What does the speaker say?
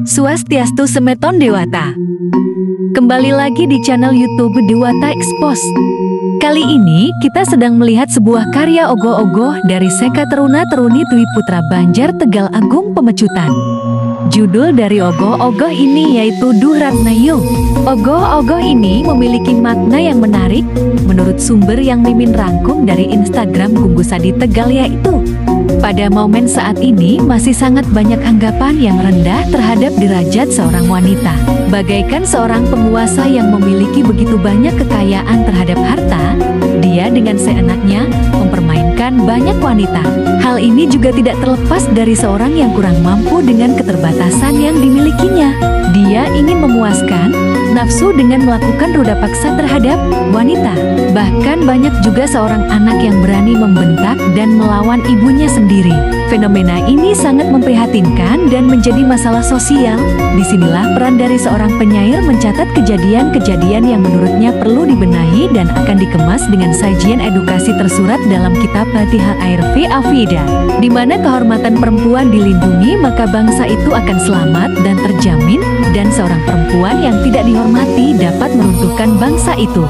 Swastiastu Semeton Dewata. Kembali lagi di channel YouTube Dewata Expose. Kali ini kita sedang melihat sebuah karya ogoh-ogoh dari Seka Teruna Teruni Dwi Putra Banjar Tegal Agung Pemecutan. Judul dari ogoh-ogoh ini yaitu Duh Ratnayung. Ogoh-ogoh ini memiliki makna yang menarik menurut sumber yang Mimin rangkum dari Instagram Gungusadi Tegal, yaitu pada momen saat ini masih sangat banyak anggapan yang rendah terhadap derajat seorang wanita. Bagaikan seorang penguasa yang memiliki begitu banyak kekayaan terhadap harta, dia dengan seenaknya mempermainkan banyak wanita. Hal ini juga tidak terlepas dari seorang yang kurang mampu dengan keterbatasan yang dimilikinya. Dia ingin memuaskan nafsu dengan melakukan ruda paksa terhadap wanita. Bahkan banyak juga seorang anak yang berani membentak dan melawan ibunya sendiri. Fenomena ini sangat memprihatinkan dan menjadi masalah sosial. Disinilah peran dari seorang penyair mencatat kejadian-kejadian yang menurutnya perlu dibenahi dan akan dikemas dengan sajian edukasi tersurat dalam kitab Fatihah Airfi Afida. Di mana kehormatan perempuan dilindungi, maka bangsa itu akan selamat dan terjamin, dan seorang perempuan yang tidak dihormati dapat meruntuhkan bangsa itu.